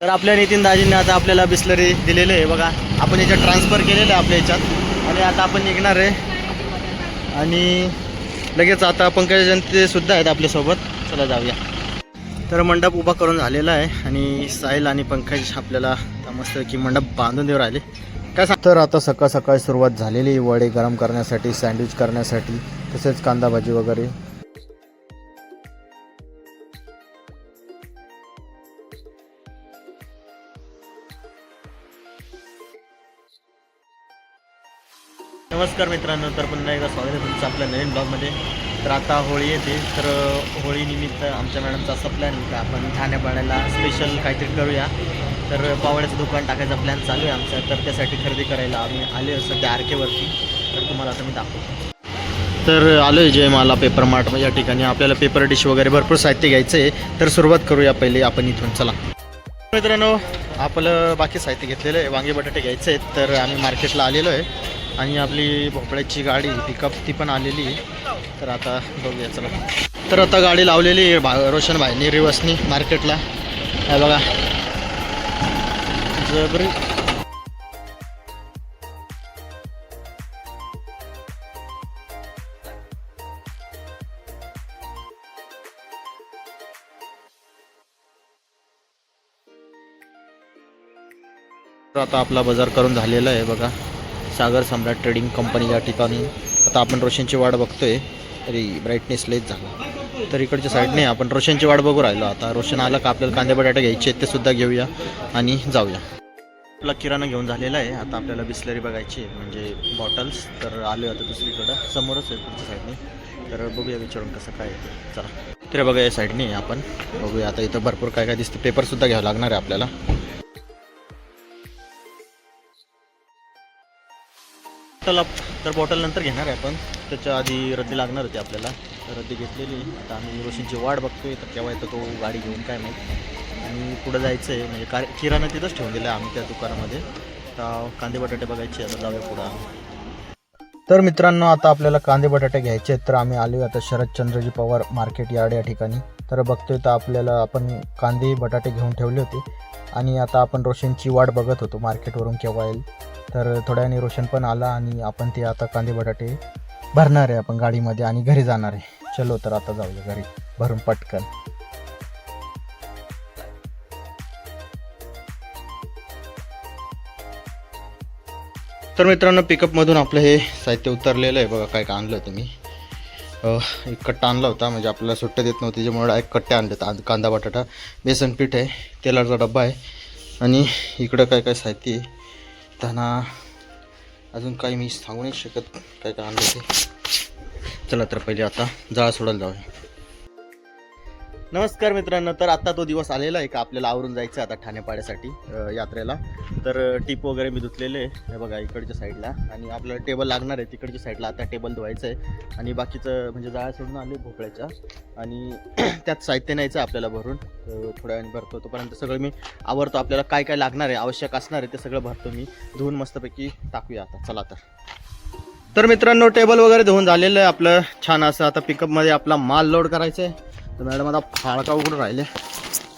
तर आपल्या नितीन दाजींनी आता आपल्याला बिस्लरी दिलेले आहे बघा. आपण याच्यात ट्रान्सफर केलेलं आहे आपल्या याच्यात आणि आता आपण निघणार आहे आणि लगेच आता पंकज सुद्धा आहेत आपल्यासोबत. चला जाऊया. तर मंडप उभा करून झालेला आहे आणि साहिल आणि पंकज आपल्याला मस्त की मंडप बांधून देऊ राहिले. काय सांग. तर आता सकाळ सकाळी सुरुवात झालेली वडे गरम करण्यासाठी, सँडविच करण्यासाठी, तसेच कांदा भाजी वगैरे. नमस्कार मित्रांनो, तर पुन्हा एकदा स्वागत आहे तुमचं आपल्या नवीन ब्लॉगमध्ये. तर आता होळी येते, तर होळीनिमित्त आमच्या मॅडमचा असा प्लॅन की आपण ठाण्यापाड्याला स्पेशल काहीतरी करूया. तर पावड्याचं दुकान टाकायचा प्लॅन चालू आहे आमचा. तर त्यासाठी खरेदी करायला आम्ही आले सध्या आरकेवरती. तर तुम्हाला आता मी दाखवतो. तर आलो आहे जयमाला पेपर मार्ट या ठिकाणी. आपल्याला पेपर डिश वगैरे भरपूर साहित्य घ्यायचं आहे. तर सुरुवात करूया पहिले आपण इथून. चला मित्रांनो, आपलं बाकी साहित्य घेतलेलं आहे. वांगे बटाटे घ्यायचे आहेत. तर आम्ही मार्केटला आलेलो आहे आणि आपली भोपळ्याची गाडी पिकअप ती पण आलेली आहे. तर आता बघूया चला. तर आता गाडी लावलेली आहे रोशन भाईनी रिवर्सनी मार्केटला. आहे बघा जबरी. तर आता आपला बाजार करून झालेला आहे बघा. सागर सम्राट ट्रेडिंग कंपनी या ठिकाणी. आता आपण रोशनची वाट बघतोय. तरी ब्राईटनेस लेट झाला. तर इकडच्या साईडने आपण रोशनची वाट बघू राहिलो. आता रोशन आला का आपल्याला कांदे बटाटे घ्यायचे आहेत, ते सुद्धा घेऊया आणि जाऊया. आपला किराणा घेऊन झालेला आहे. आता आपल्याला बिस्लरी बघायची आहे, म्हणजे बॉटल्स. तर आलो आता दुसरीकडं समोरच आहे पुढच्या साईडने. तर बघूया विचारून कसं काय आहे. चला तर बघा या साईडने आपण बघूया. आता इथं भरपूर काय काय दिसतं. पेपरसुद्धा घ्यावं लागणार आहे आपल्याला. तर बॉटल नंतर घेणार आहे आपण. त्याच्या आधी रद्दी लागणार होती आपल्याला. तर रद्दी घेतलेली. आता आम्ही रोशनची वाट बघतोय. तर केव्हा येतो तो गाडी घेऊन काय माहीत. आणि पुढं जायचं आहे, म्हणजे किराणा तिथंच ठेवून दिला आहे आम्ही त्या दुकानामध्ये. तर कांदे बटाटे बघायचे. आता जाऊया पुढं. तर मित्रांनो, आता आपल्याला कांदे बटाटे घ्यायचे आहेत. तर आम्ही आलो आता शरदचंद्रजी पवार मार्केट यार्ड या ठिकाणी. तर बघतोय तर आपल्याला आपण कांदे बटाटे घेऊन ठेवले होते आणि आता आपण रोशनची वाट बघत होतो मार्केटवरून केव्हा येईल. तर थोड्या वेळाने रोशन पण आला आणि आपण ते आता कांदे बटाटे भरणार आहे आपण गाडीमध्ये आणि घरी जाणार आहे. चलो तर आता जाऊया घरी भरून पटकन. तर मित्रांनो, पिकअपमधून आपलं हे साहित्य उतरलेलं आहे बघा. काय काय आणलं होतं मी. एक कट्टा आणला होता, म्हणजे आपल्याला सुट्ट्या देत नव्हती त्याच्यामुळे एक कट्टे आणले. कांदा बटाटा, बेसन पीठ आहे, तेलाचा डब्बा आहे आणि इकडं काय काय साहित्य आहे. त्यांना अजून काही मी सांगू नाही शकत काय काय आणलं ते. चला तर पहिले आता जाळा सोडायला जाऊया. नमस्कार मित्रांनो, तर आता तो दिवस आलेला आहे का आपल्याला आवरून जायचं आता ठाण्यापाड्यासाठी यात्रेला. तर टीप वगैरे मी धुतलेले हे बघा इकडच्या साईडला. आणि आपल्याला टेबल लागणार आहे तिकडच्या साईडला. आता टेबल धुवायचं आहे आणि बाकीचं म्हणजे जाळ्या सोडून आले भोपळ्याच्या. आणि त्यात साहित्य न्यायचं आपल्याला भरून. थोड्या वेळाने भरतो. तोपर्यंत सगळं मी आवरतो. आपल्याला काय काय लागणार आहे, आवश्यक असणार आहे ते सगळं भरतो मी. धुवून मस्तपैकी टाकूया आता. चला तर मित्रांनो, टेबल वगैरे धुवून झालेलं आहे आपलं छान असं. आता पिकअपमध्ये आपला माल लोड करायचा आहे. तर मॅडम आता फाळका उघडून राहिले.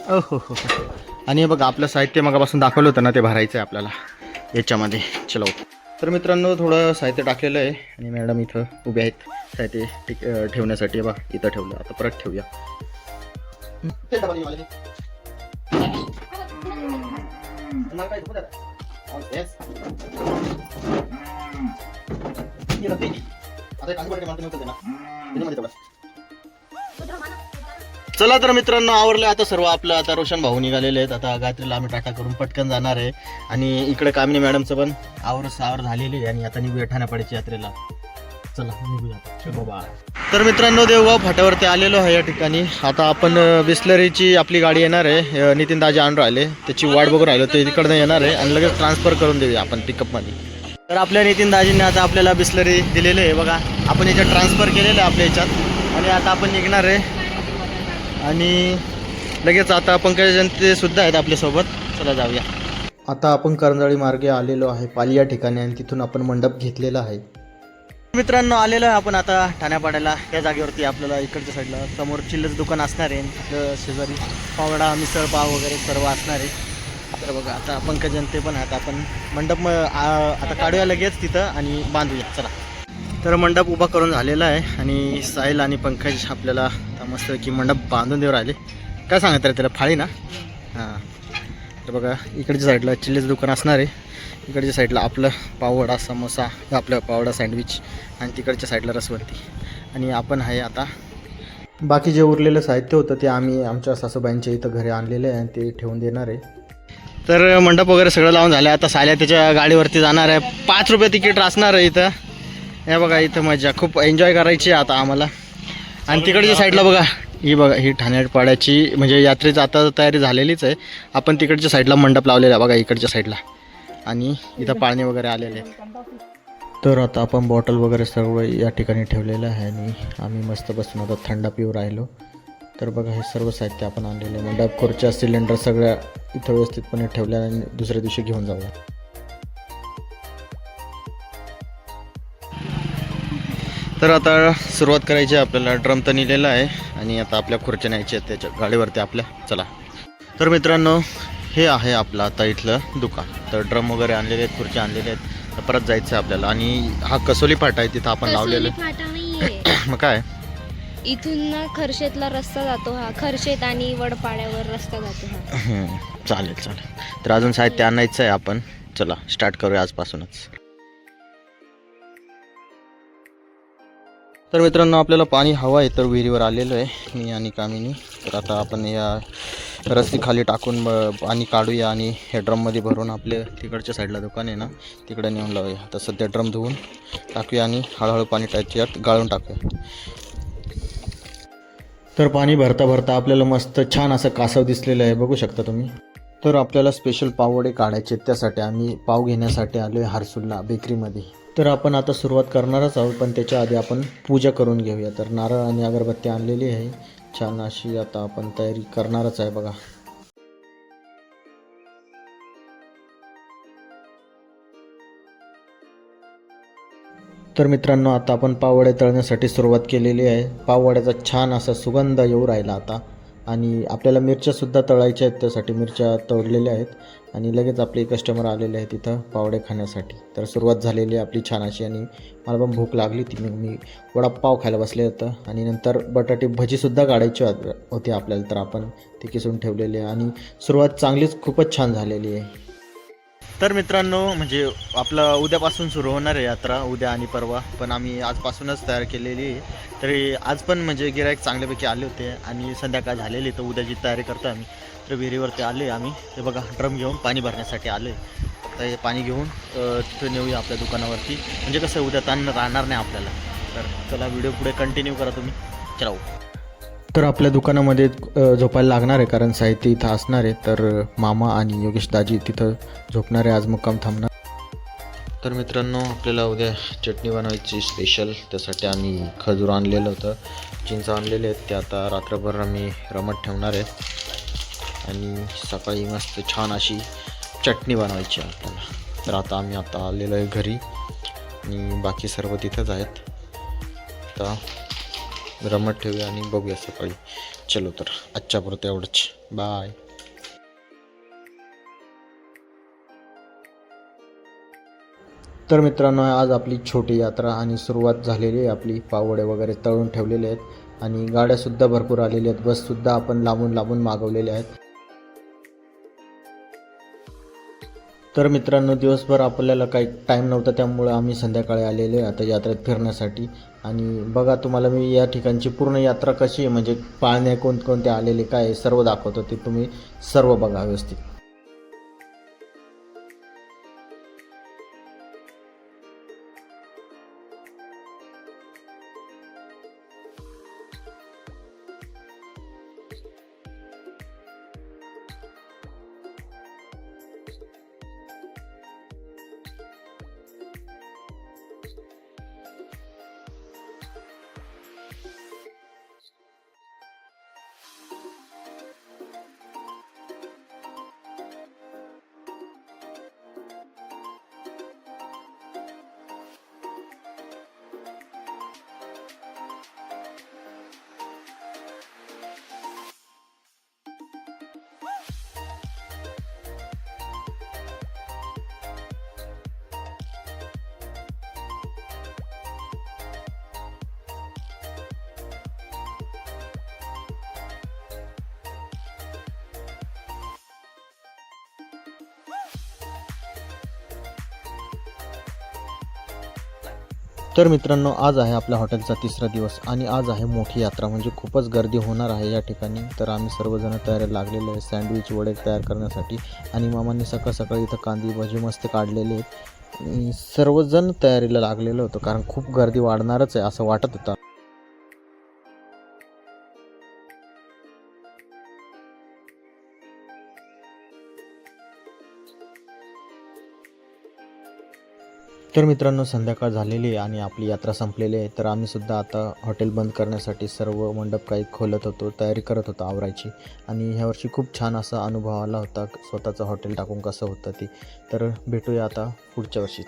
हो. आणि हे बघा आपलं साहित्य मगापासून दाखवलं होतं ना, ते भरायचं आहे आपल्याला याच्यामध्ये. चलो तर मित्रांनो, थोडं साहित्य टाकलेलं आहे आणि मॅडम इथं उभे आहेत साहित्य ठेवण्यासाठी. बघा इथं ठेवलं. आता परत ठेवूया. चला तर मित्रांनो, आवरलं आता सर्व आपलं. आता रोशन भाऊ निघालेले आहेत. आता गायत्रीला आम्ही टाटा करून पटकन जाणार आहे. आणि इकडे कामिनी मॅडमचं पण आवर झालेली आहे आणि आता निघूया ठाण्यापाड्याच्या यात्रेला. चला निघूया बाबा. तर मित्रांनो, देवगाव फाट्यावरती आलेलो आहे या ठिकाणी. आता आपण बिस्लरीची आपली गाडी येणार आहे. नितीन दाजी आणून राहिले, त्याची वाट बघून राहिलो. ते तिकडनं येणार आहे आणि लगेच ट्रान्सफर करून देऊया आपण पिकअपमध्ये. तर आपल्या नितीन दाजींनी आता आपल्याला बिस्लरी दिलेली आहे बघा. आपण याच्यात ट्रान्सफर केलेलं आहे आपल्या याच्यात आणि आता आपण निघणार आहे आणि लगेच आता पंकज सुद्धा आहेत आपल्यासोबत. चला जाऊया. आता आपण करंजाळी मार्गे आलेलो आहे पाली या ठिकाणी आणि तिथून आपण मंडप घेतलेला आहे. मित्रांनो, आलेलो आहे आपण आता ठाण्यापाड्याला. त्या जागेवरती आपल्याला इकडच्या साईडला समोर चिल्लच दुकान असणार आहे. आपलं शेजारी पावडा, मिसळ पाव वगैरे सर्व असणार आहे. तर बघा आता पंकज ते पण आता आपण मंडप आता काढूया लगेच तिथं आणि बांधूया. चला, तर मंडप उभा करून झालेला आहे आणि साहिल आणि पंकज आपल्याला आता मस्त की मंडप बांधून देऊ राहिले. काय सांगत रे त्याला, फाळी ना? हां. तर बघा इकडच्या साईडला चिल्लीचं दुकान असणार आहे, इकडच्या साईडला आपलं पाववडा समोसा, आपलं पाववडा सँडविच, आणि तिकडच्या साईडला रसवंती. आणि आपण आहे आता बाकी जे उरलेलं साहित्य होतं ते आम्ही आमच्या सासूबाईंच्या इथं घरी आणलेलं आहे आणि ते ठेवून देणार आहे. तर मंडप वगैरे सगळं लावून झालं. आता साल्या त्याच्या गाडीवरती जाणार आहे. 5 रुपये तिकीट असणार आहे इथं. हे बघा इथं मजा खूप एन्जॉय करायची आता आम्हाला. आणि तिकडच्या साईडला बघा, ही बघा ही ठाण्यापाड्याची म्हणजे यात्रेची आता तयारी झालेलीच आहे. आपण तिकडच्या साईडला मंडप लावलेला आहे बघा इकडच्या साईडला, आणि इथं पाळणे वगैरे आलेले आहेत. तर आता आपण बॉटल वगैरे सर्व या ठिकाणी ठेवलेलं आहे आणि आम्ही मस्त बसून आता थंड पिऊ राहिलो. तर बघा हे सर्व साहित्य आपण आणलेलं आहे. मंडप, खुर्च्या, सिलेंडर सगळ्या इथं व्यवस्थितपणे ठेवल्या आणि दुसऱ्या दिवशी घेऊन जाऊया. तर आता सुरुवात करायची आहे आपल्याला. ड्रम तर नेलेला आहे आणि आता आपल्या खुर्च्या न्यायच्या आहेत त्याच्या गाडीवरती आपल्या. चला, तर मित्रांनो हे आहे आपलं आता इथलं दुकान. तर ड्रम वगैरे आणलेले आहेत, खुर्च्या आणलेल्या आहेत. तर परत जायचं आहे आपल्याला. आणि हा कसोली फाटा आहे, तिथं आपण लावलेलं आहे. मग काय इथून ना खरशेतला रस्ता जातो. हा खरशेत आणि वडपाड्यावर रस्ता जातो हा. चालेल चालेल. तर अजून साहित्य आणायचं आहे आपण. चला स्टार्ट करूया आजपासूनच. तर मित्रांनो आपल्याला पाणी हवं आहे, तर विहिरीवर आलेलो आहे मी आणि कामिनी. तर आता आपण या रस्सी खाली टाकून पाणी काढूया आणि हे ड्रममध्ये भरून आपल्या तिकडच्या साईडला दुकान आहे ना तिकडे नेऊन लावूया. तर सध्या ड्रम धुवून टाकूया आणि हळूहळू पाणी त्याच्यात गाळून टाकूया. तर पाणी भरता भरता आपल्याला मस्त छान असं कासव दिसलेलं आहे, बघू शकता तुम्ही. तर आपल्याला स्पेशल पाववडे काढायचे, त्यासाठी आम्ही पाव घेण्यासाठी आलो आहे हरसूलला बेकरीमध्ये. तर आपण आता सुरुवात करणारच आहोत, पण त्याच्या आधी आपण पूजा करून घेऊया. तर नारळ आणि अगरबत्ती आणलेली आहे छान अशी. आता आपण तयारी करणारच आहे बघा. तर मित्रांनो आता आपण पाववडे तळण्यासाठी सुरुवात केलेली आहे. पाववड्याचा छान असा सुगंध येऊ राहिला आता. आणि आपल्याला मिरच्यासुद्धा तळायच्या आहेत, त्यासाठी मिरच्या तळलेल्या आहेत. आणि लगेच आपले कस्टमर आलेले आहेत तिथं पावडे खाण्यासाठी. तर सुरुवात झालेली आहे आपली छान अशी. आणि मला पण भूक लागली ती, मी वडापाव खायला बसले होतं. आणि नंतर बटाटे भजीसुद्धा काढायची होती आपल्याला, तर आपण ती किसून ठेवलेली आहे. आणि सुरुवात चांगलीच खूपच छान झालेली आहे. तर मित्रांनो म्हणजे आपलं उद्यापासून सुरू होणार आहे यात्रा, उद्या आणि परवा. पण आम्ही आजपासूनच तयार केलेली आहे. तरी आज पण म्हणजे गिराईक चांगल्यापैकी आले होते आणि संध्याकाळ झालेली, तर उद्याची तयारी करतो आम्ही. तर विहिरीवरती आले आम्ही. ते बघा ड्रम घेऊन पाणी भरण्यासाठी आलो आहे. तर हे पाणी घेऊन तिथं नेऊया आपल्या दुकानावरती. म्हणजे कसं उद्या ताण राहणार नाही आपल्याला. तर चला व्हिडिओ पुढे कंटिन्यू करा तुम्ही. चला. तर आपल्या दुकानामध्ये झोपायला लागणार आहे, कारण साहित्य इथं असणार आहे. तर मामा आणि योगेश दाजी तिथं झोपणार आहे, आज मुक्काम थांबणार. तर मित्रांनो आपल्याला उद्या चटणी बनवायची स्पेशल. त्यासाठी आम्ही खजूर आणलेलं होतं, चिंच आणलेले आहेत. ते आता रात्रभर आम्ही रमत ठेवणार आहे आणि सकाळी मस्त छान अशी चटणी बनवायची आहे आपल्याला. तर आता आम्ही आलेलो आहे घरी आणि बाकी सर्व तिथंच आहेत. आता रमत ठेवूया आणि बघूया सकाळी. चलो तर आजच्यापुरतं एवढंच, बाय. तर मित्रांनो आज आपली छोटी यात्रा आणि सुरुवात झालेली आहे आपली. पाववडे वगैरे तळून ठेवलेले आहेत आणि गाड्यासुद्धा भरपूर आलेल्या आहेत. बससुद्धा आपण लांबून लांबून मागवलेले आहेत. तर मित्रांनो दिवसभर आपल्याला काही टाईम नव्हता, त्यामुळे आम्ही संध्याकाळी आलेले आता यात्रेत फिरण्यासाठी. आणि बघा तुम्हाला मी या ठिकाणची पूर्ण यात्रा कशी आहे, म्हणजे पाळणे कोणकोणते आलेले काय सर्व दाखवतो, ते तुम्ही सर्व बघा व्यवस्थित. तर मित्रांनो, आज आहे आपल्या हॉटेलचा 3रा दिवस आणि आज आहे मोठी यात्रा, म्हणजे खूपच गर्दी होणार आहे या ठिकाणी. तर आम्ही सर्वजण तयारी लागलेलो आहे सँडविच वडे तयार करण्यासाठी आणि मामांनी सकाळ सकाळी इथं कांदी भजी मस्त काढलेले आहेत आणि सर्वजण तयारीला लागलेलं होतं, कारण खूप गर्दी वाढणारच आहे असं वाटत होतं. तर मित्रांनो, संध्याकाळ झालेली आहे आणि आपली यात्रा संपलेली आहे. तर आम्ही सुद्धा आता हॉटेल बंद करण्यासाठी सर्व मंडप काही खोलत होतो, तयारी करत होतो आवरायची. आणि ह्या वर्षी खूप छान असा अनुभव आला होता स्वतःचं हॉटेल टाकून कसं होतं ते. तर भेटूया आता पुढच्या वर्षी.